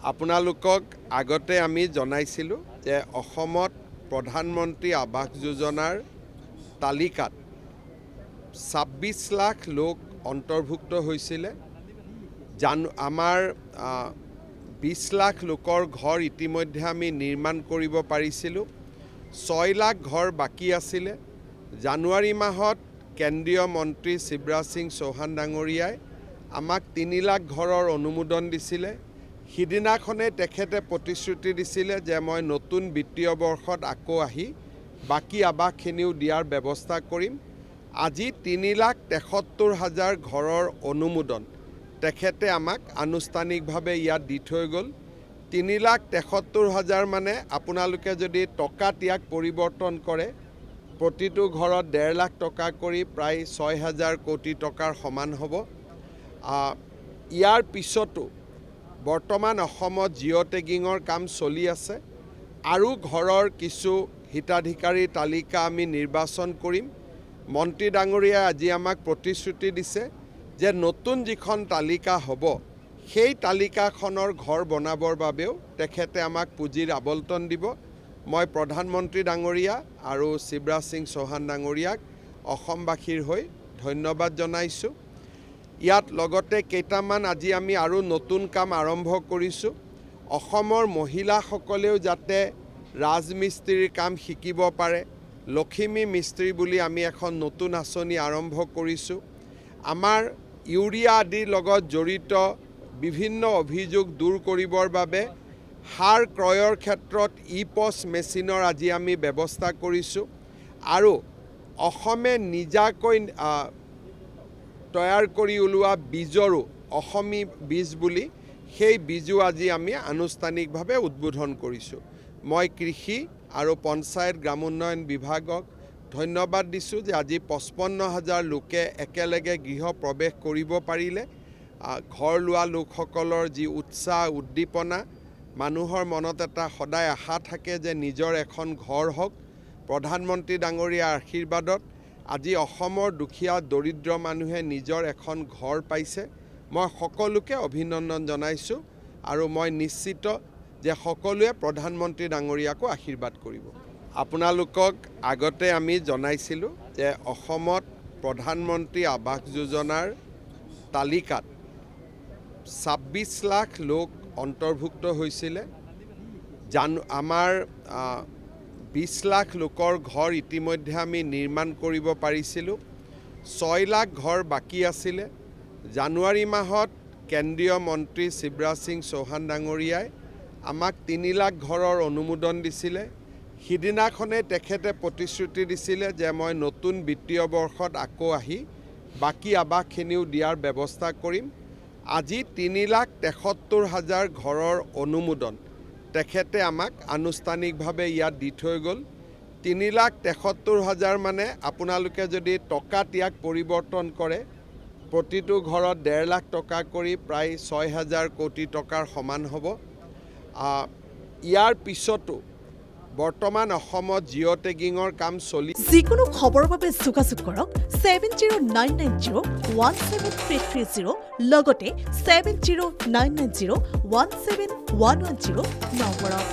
আপোনালোকক আগতে আমি জনাইছিলোঁ যে অসমত প্ৰধানমন্ত্ৰী আৱাস যোজনাৰ তালিকাত ২৬ লাখ লোক অন্তৰ্ভুক্ত হৈছিলে। আমাৰ ২০ লাখ লোকৰ ঘৰ ইতিমধ্যে আমি নিৰ্মাণ কৰিব পাৰিছিলোঁ। ৬ লাখ ঘৰ বাকী আছিলে। জানুৱাৰী মাহত কেন্দ্ৰীয় মন্ত্ৰী শিৱৰাজ সিং চৌহান ডাঙৰীয়াই আমাক ৩ লাখ ঘৰৰ অনুমোদন দিছিলে। সিদিনাখনে তেখেতে প্ৰতিশ্ৰুতি দিছিলে যে মই নতুন বিত্তীয় বৰ্ষত আকৌ আহি বাকী আৱাসখিনিও দিয়াৰ ব্যৱস্থা কৰিম। আজি ৩,৭৩,০০০ ঘৰৰ অনুমোদন তেখেতে আমাক আনুষ্ঠানিকভাৱে ইয়াত দি থৈ গ'ল। ৩,৭৩,০০০ মানে আপোনালোকে যদি টকাত ইয়াক পৰিৱৰ্তন কৰে প্ৰতিটো ঘৰত ১.৫ লাখ টকা কৰি প্ৰায় ৬,০০০ কোটি টকাৰ সমান হ'ব। ইয়াৰ পিছতো বৰ্তমান অসমত জিঅ' টেগিঙৰ কাম চলি আছে। আৰু ঘৰৰ কিছু হিতাধিকাৰীৰ তালিকা আমি নিৰ্বাচন কৰিম। মন্ত্ৰী ডাঙৰীয়াই আজি আমাক প্ৰতিশ্ৰুতি দিছে যে নতুন যিখন তালিকা হ'ব সেই তালিকাখনৰ ঘৰ বনাবৰ বাবেও তেখেতে আমাক পুঁজিৰ আবণ্টন দিব। মই প্ৰধানমন্ত্ৰী ডাঙৰীয়া আৰু শিৱৰাজ সিং চৌহান ডাঙৰীয়াক অসমবাসীৰ হৈ ধন্যবাদ জনাইছোঁ। ইয়াত লগতে কেইটামান আজি আমি আৰু নতুন কাম আৰম্ভ কৰিছোঁ। অসমৰ মহিলাসকলেও যাতে ৰাজমিস্ত্ৰীৰ কাম শিকিব পাৰে, লখিমী মিস্ত্ৰী বুলি আমি এখন নতুন আঁচনি আৰম্ভ কৰিছোঁ। আমাৰ ইউৰিয়া আদিৰ লগত জড়িত বিভিন্ন অভিযোগ দূৰ কৰিবৰ বাবে সাৰ ক্ৰয়ৰ ক্ষেত্ৰত ই-পছ মেচিনৰ আজি আমি ব্যৱস্থা কৰিছোঁ। আৰু অসমে নিজাকৈ তৈয়াৰ কৰি উলিওৱা বীজৰো অসমী বীজ বুলি সেই বীজো আজি আমি আনুষ্ঠানিকভাৱে উদ্বোধন কৰিছোঁ। মই কৃষি আৰু পঞ্চায়ত গ্ৰামোন্নয়ন বিভাগক ধন্যবাদ দিছোঁ যে আজি ৫৫,০০০ লোকে একেলগে গৃহ প্ৰৱেশ কৰিব পাৰিলে। ঘৰ লোৱা লোকসকলৰ যি উৎসাহ উদ্দীপনা, মানুহৰ মনত এটা সদায় আশা থাকে যে নিজৰ এখন ঘৰ হওক। প্ৰধানমন্ত্ৰী ডাঙৰীয়াৰ আশীৰ্বাদত আজি অসমৰ দুখীয়া দৰিদ্ৰ মানুহে নিজৰ এখন ঘৰ পাইছে। মই সকলোকে অভিনন্দন জনাইছোঁ আৰু মই নিশ্চিত যে সকলোৱে প্ৰধানমন্ত্ৰী ডাঙৰীয়াকো আশীৰ্বাদ কৰিব। আপোনালোকক আগতে আমি জনাইছিলোঁ যে অসমত প্ৰধানমন্ত্ৰী আৱাস যোজনাৰ তালিকাত ২৬ লাখ লোক অন্তৰ্ভুক্ত হৈছিলে। আমাৰ ২০ লাখ লোকৰ ঘৰ ইতিমধ্যে আমি নিৰ্মাণ কৰিব পাৰিছিলোঁ। ৬ লাখ ঘৰ বাকী আছিলে। জানুৱাৰী মাহত কেন্দ্ৰীয় মন্ত্ৰী শিৱৰাজ সিং চৌহান ডাঙৰীয়াই আমাক ৩ লাখ ঘৰৰ অনুমোদন দিছিলে। সিদিনাখনে তেখেতে প্ৰতিশ্ৰুতি দিছিলে যে মই নতুন বিত্তীয় বৰ্ষত আকৌ আহি বাকী আৱাসখিনিও দিয়াৰ ব্যৱস্থা কৰিম। আজি ৩,৭৩,০০০ ঘৰৰ অনুমোদন তেখেতে আমাক আনুষ্ঠানিকভাৱে ইয়াত দি থৈ গ'ল। ৩,৭৩,০০০ মানে আপোনালোকে যদি টকাত ইয়াক পৰিৱৰ্তন কৰে প্ৰতিটো ঘৰত ১.৫ লাখ টকা কৰি প্ৰায় ৬,০০০ কোটি টকাৰ সমান হ'ব। ইয়াৰ পিছতো বৰ্তমান অসমত জিঅ' টেগিঙৰ কাম চলি যিকোনো খবৰৰ বাবে যোগাযোগ কৰক 7099017330 লগতে 7099017110 নম্বৰত।